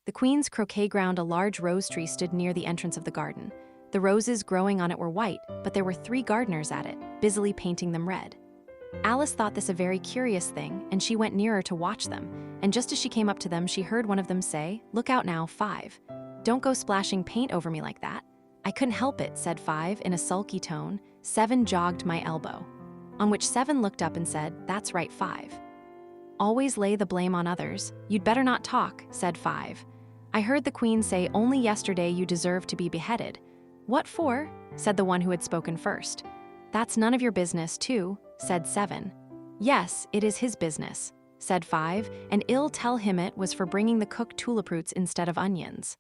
The queen's croquet-ground, a large rose tree, stood near the entrance of the garden. The roses growing on it were white, but there were 3 gardeners at it, busily painting them red. Alice thought this a very curious thing, and she went nearer to watch them, and just as she came up to them, she heard one of them say, "Look out now, 5. Don't go splashing paint over me like that." "I couldn't help it," said 5 in a sulky tone. 7 jogged my elbow. On which 7 looked up and said, "That's right, 5. Always lay the blame on others. You'd better not talk," said 5. "I heard the queen say only yesterday you deserve to be beheaded." "What for?" said the one who had spoken first. "That's none of your business, too," said 7. "Yes, it is his business," said 5, "and ill tell him it was for bringing the cooked tulip-roots instead of onions."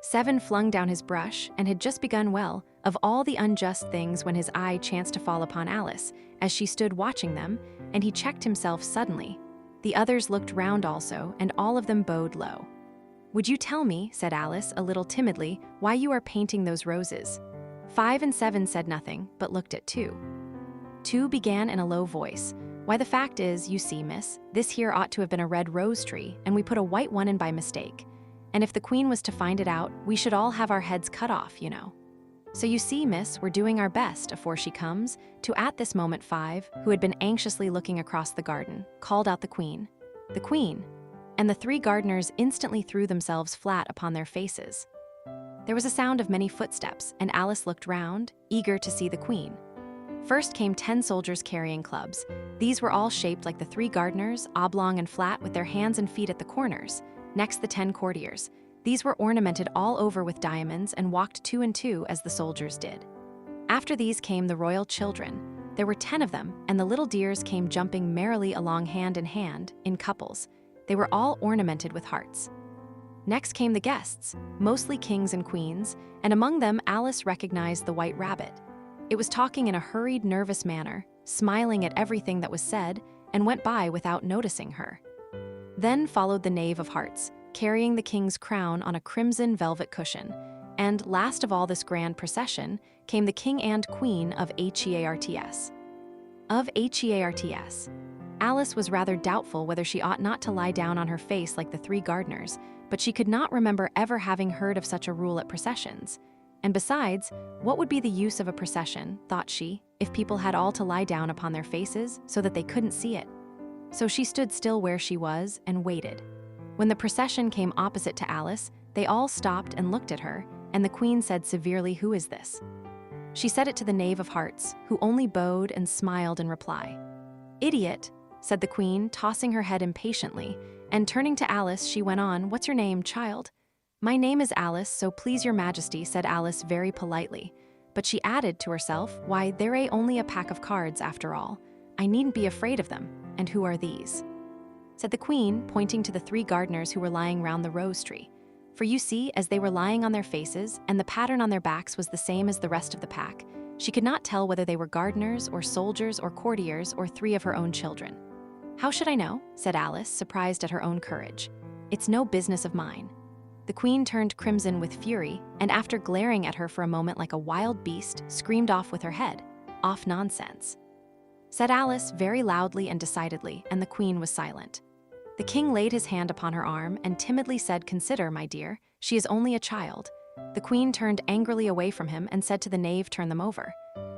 7 flung down his brush and had just begun well, of all the unjust things, when his eye chanced to fall upon Alice, as she stood watching them, and he checked himself suddenly. The others looked round also, and all of them bowed low. "Would you tell me," said Alice, a little timidly, "why you are painting those roses?" 5 and 7 said nothing, but looked at 2. 2 began in a low voice, "Why, the fact is, you see, miss, this here ought to have been a red rose tree, and we put a white one in by mistake. And if the queen was to find it out, we should all have our heads cut off, you know. So you see, miss, we're doing our best afore she comes," to at this moment 5, who had been anxiously looking across the garden, called out the queen. "The queen!" And the 3 gardeners instantly threw themselves flat upon their faces. There was a sound of many footsteps, and Alice looked round, eager to see the queen. First came 10 soldiers carrying clubs. These were all shaped like the 3 gardeners, oblong and flat, with their hands and feet at the corners. Next, the 10 courtiers. These were ornamented all over with diamonds and walked 2 and 2 as the soldiers did. After these came the royal children. There were 10 of them, and the little dears came jumping merrily along hand in hand, in couples. They were all ornamented with hearts. Next came the guests, mostly kings and queens, and among them Alice recognized the white rabbit. It was talking in a hurried, nervous manner, smiling at everything that was said, and went by without noticing her. Then followed the knave of hearts, carrying the king's crown on a crimson velvet cushion, and last of all this grand procession came the king and queen of Hearts. Of Hearts. Alice was rather doubtful whether she ought not to lie down on her face like the 3 gardeners, but she could not remember ever having heard of such a rule at processions. And besides, what would be the use of a procession, thought she, if people had all to lie down upon their faces so that they couldn't see it? So she stood still where she was and waited. When the procession came opposite to Alice, they all stopped and looked at her, and the queen said severely, "Who is this?" She said it to the knave of hearts, who only bowed and smiled in reply. "Idiot," said the queen, tossing her head impatiently, and turning to Alice, she went on, "What's your name, child?" "My name is Alice, so please your majesty," said Alice very politely. But she added to herself, "Why, they're only a pack of cards, after all. I needn't be afraid of them. And who are these?" said the queen, pointing to the 3 gardeners who were lying round the rose tree. For you see, as they were lying on their faces, and the pattern on their backs was the same as the rest of the pack, she could not tell whether they were gardeners or soldiers or courtiers or 3 of her own children. "How should I know?" said Alice, surprised at her own courage. "It's no business of mine." The queen turned crimson with fury, and after glaring at her for a moment like a wild beast, screamed off with her head, "Off nonsense," said Alice very loudly and decidedly, and the queen was silent. The king laid his hand upon her arm and timidly said, "Consider, my dear, she is only a child." The queen turned angrily away from him and said to the knave, "Turn them over."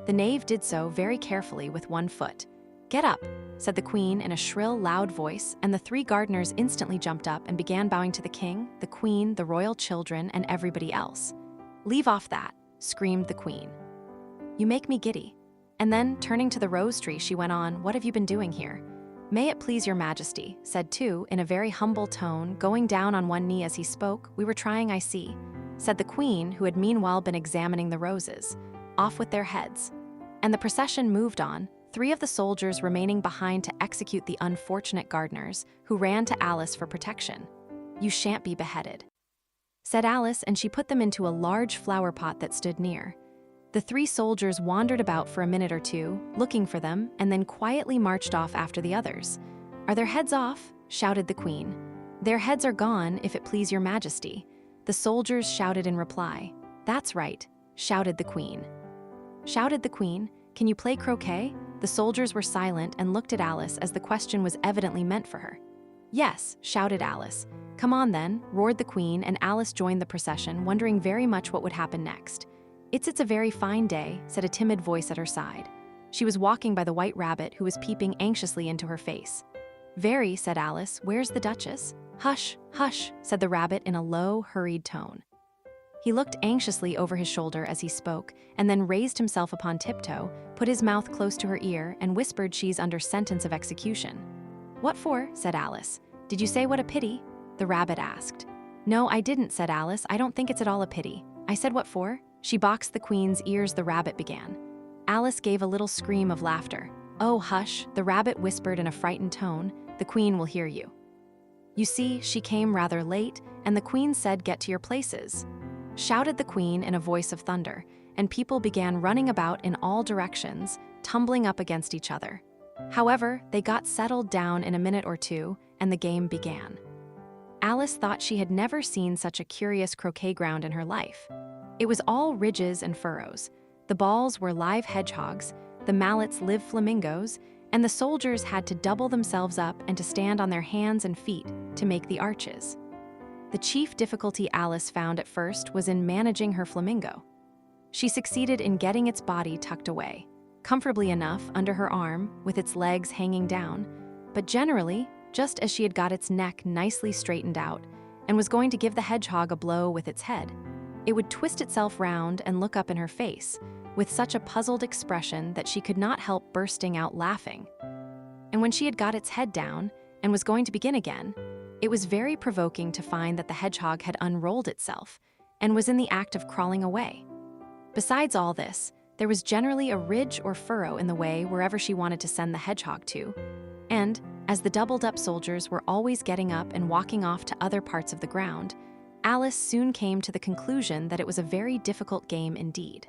The knave did so very carefully with 1 foot. "Get up," said the queen in a shrill, loud voice, and the 3 gardeners instantly jumped up and began bowing to the king, the queen, the royal children, and everybody else. "Leave off that," screamed the queen. "You make me giddy." And then, turning to the rose tree, she went on, "What have you been doing here?" "May it please your majesty," said 2 in a very humble tone, going down on 1 knee as he spoke, "we were trying, I see," said the queen, who had meanwhile been examining the roses. "Off with their heads." And the procession moved on, 3 of the soldiers remaining behind to execute the unfortunate gardeners, who ran to Alice for protection. "You shan't be beheaded," said Alice, and she put them into a large flower pot that stood near. The 3 soldiers wandered about for a minute or 2, looking for them, and then quietly marched off after the others. "Are their heads off?" shouted the queen. "Their heads are gone, if it please your majesty," the soldiers shouted in reply. "That's right," shouted the queen. Shouted the queen, "Can you play croquet?" The soldiers were silent and looked at Alice as the question was evidently meant for her. "Yes," shouted Alice. "Come on then," roared the queen, and Alice joined the procession, wondering very much what would happen next. It's a very fine day," said a timid voice at her side. She was walking by the white rabbit, who was peeping anxiously into her face. "Very," said Alice. "Where's the Duchess?" "Hush, hush," said the rabbit in a low, hurried tone. He looked anxiously over his shoulder as he spoke, and then raised himself upon tiptoe, put his mouth close to her ear, and whispered she's under sentence of execution. "What for?" said Alice. "Did you say what a pity?" the rabbit asked. "No, I didn't," said Alice. "I don't think it's at all a pity. I said what for?" She boxed the queen's ears, the rabbit began. Alice gave a little scream of laughter. "Oh, hush," the rabbit whispered in a frightened tone. "The queen will hear you. You see, she came rather late, and the queen said get to your places," shouted the queen in a voice of thunder, and people began running about in all directions, tumbling up against each other. However, they got settled down in a minute or two, and the game began. Alice thought she had never seen such a curious croquet ground in her life. It was all ridges and furrows. The balls were live hedgehogs, the mallets live flamingos, and the soldiers had to double themselves up and to stand on their hands and feet to make the arches. The chief difficulty Alice found at first was in managing her flamingo. She succeeded in getting its body tucked away, comfortably enough under her arm, with its legs hanging down, but generally, just as she had got its neck nicely straightened out and was going to give the hedgehog a blow with its head, it would twist itself round and look up in her face, with such a puzzled expression that she could not help bursting out laughing. And when she had got its head down and was going to begin again, it was very provoking to find that the hedgehog had unrolled itself and was in the act of crawling away. Besides all this, there was generally a ridge or furrow in the way wherever she wanted to send the hedgehog to, and, as the doubled-up soldiers were always getting up and walking off to other parts of the ground, Alice soon came to the conclusion that it was a very difficult game indeed.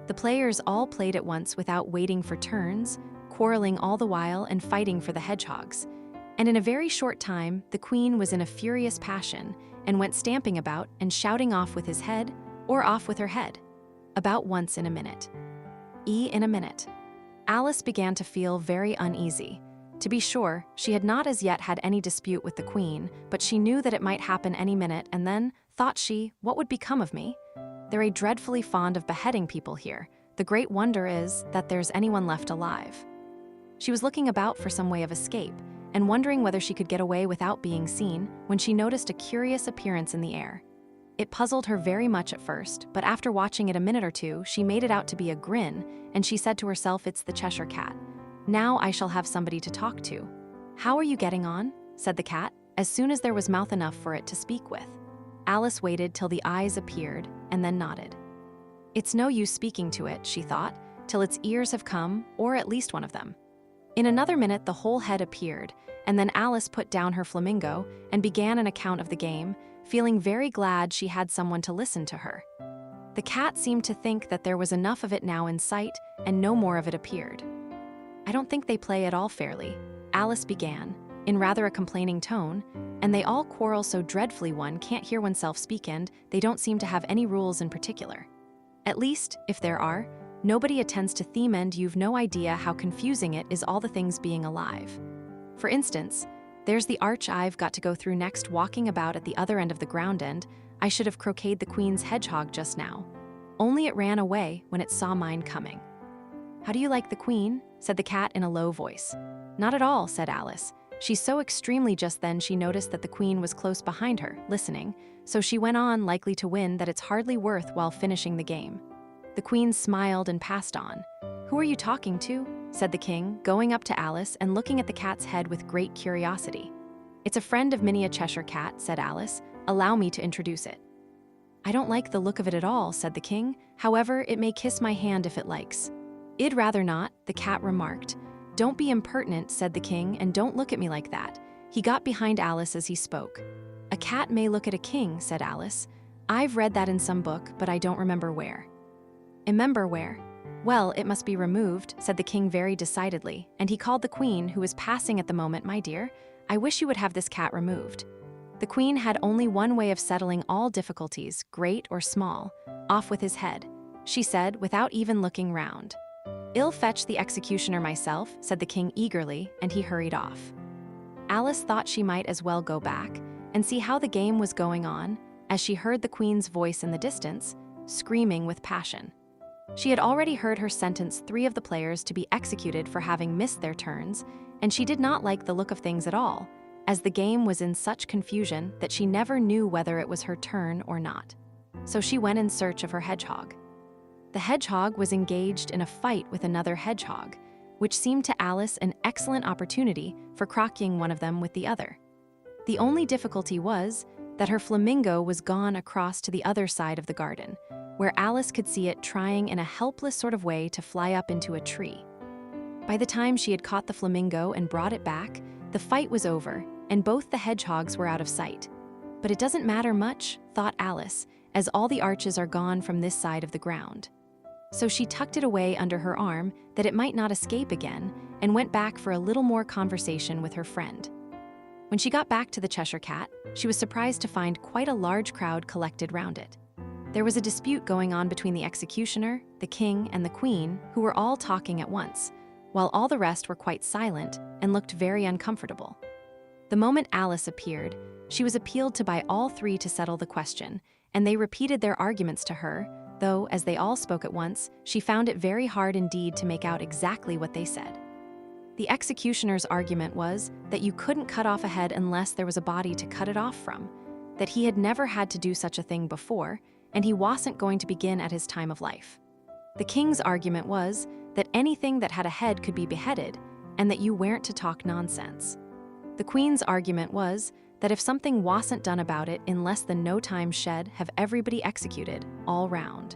The players all played at once without waiting for turns, quarreling all the while and fighting for the hedgehogs. And in a very short time, the queen was in a furious passion and went stamping about and shouting off with his head or off with her head, about once in a minute. In a minute. Alice began to feel very uneasy. To be sure, she had not as yet had any dispute with the queen, but she knew that it might happen any minute, and then, thought she, what would become of me? They're dreadfully fond of beheading people here. The great wonder is that there's anyone left alive. She was looking about for some way of escape, and wondering whether she could get away without being seen, when she noticed a curious appearance in the air. It puzzled her very much at first, but after watching it a minute or two, she made it out to be a grin, and she said to herself, "It's the Cheshire Cat. Now I shall have somebody to talk to." "How are you getting on?" said the cat, as soon as there was mouth enough for it to speak with. Alice waited till the eyes appeared, and then nodded. It's no use speaking to it, she thought, till its ears have come, or at least one of them. In another minute the whole head appeared, and then Alice put down her flamingo and began an account of the game, feeling very glad she had someone to listen to her. The cat seemed to think that there was enough of it now in sight, and no more of it appeared. "I don't think they play at all fairly," Alice began, in rather a complaining tone, "and they all quarrel so dreadfully one can't hear oneself speak, and they don't seem to have any rules in particular. At least, if there are, nobody attends to theme, and you've no idea how confusing it is, all the things being alive. For instance, there's the arch I've got to go through next, walking about at the other end of the ground, and I should have croqueted the queen's hedgehog just now. Only it ran away when it saw mine coming." "How do you like the queen?" said the cat in a low voice. "Not at all," said Alice. She's so extremely just then she noticed that the queen was close behind her, listening, so she went on, likely to win, that it's hardly worth while finishing the game. The queen smiled and passed on. "Who are you talking to?" said the king, going up to Alice and looking at the cat's head with great curiosity. "It's a friend of many a Cheshire Cat," said Alice. "Allow me to introduce it." "I don't like the look of it at all," said the king. "However, it may kiss my hand if it likes." "I'd rather not," the cat remarked. "Don't be impertinent," said the king, "and don't look at me like that." He got behind Alice as he spoke. "A cat may look at a king," said Alice. "I've read that in some book, but I don't remember where." "Remember where? Well, it must be removed," said the king very decidedly, and he called the queen, who was passing at the moment. "My dear, I wish you would have this cat removed." The queen had only one way of settling all difficulties, great or small: off with his head, she said, without even looking round. "I'll fetch the executioner myself," said the king eagerly, and he hurried off. Alice thought she might as well go back, and see how the game was going on as she heard the queen's voice in the distance, screaming with passion. She had already heard her sentence 3 of the players to be executed for having missed their turns, and she did not like the look of things at all, as the game was in such confusion that she never knew whether it was her turn or not. So she went in search of her hedgehog. The hedgehog was engaged in a fight with another hedgehog, which seemed to Alice an excellent opportunity for croqueting one of them with the other. The only difficulty was that her flamingo was gone across to the other side of the garden, where Alice could see it trying in a helpless sort of way to fly up into a tree. By the time she had caught the flamingo and brought it back, the fight was over, and both the hedgehogs were out of sight. But it doesn't matter much, thought Alice, as all the arches are gone from this side of the ground. So she tucked it away under her arm that it might not escape again, and went back for a little more conversation with her friend. When she got back to the Cheshire Cat, she was surprised to find quite a large crowd collected round it. There was a dispute going on between the executioner, the king, and the queen, who were all talking at once, while all the rest were quite silent and looked very uncomfortable. The moment Alice appeared, she was appealed to by all 3 to settle the question, and they repeated their arguments to her, though, as they all spoke at once, she found it very hard indeed to make out exactly what they said. The executioner's argument was that you couldn't cut off a head unless there was a body to cut it off from, that he had never had to do such a thing before, and he wasn't going to begin at his time of life. The king's argument was that anything that had a head could be beheaded, and that you weren't to talk nonsense. The queen's argument was that if something wasn't done about it in less than no time she'd have everybody executed, all round.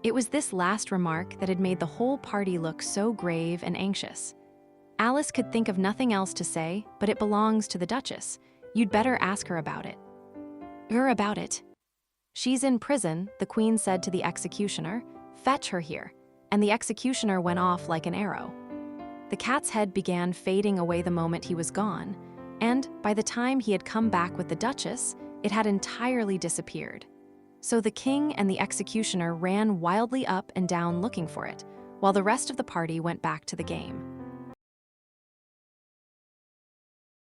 It was this last remark that had made the whole party look so grave and anxious. Alice could think of nothing else to say, but it belongs to the Duchess. You'd better ask her about it. Her about it. She's in prison, the queen said to the executioner. Fetch her here. And the executioner went off like an arrow. The cat's head began fading away the moment he was gone, and by the time he had come back with the Duchess, it had entirely disappeared. So the king and the executioner ran wildly up and down looking for it, while the rest of the party went back to the game.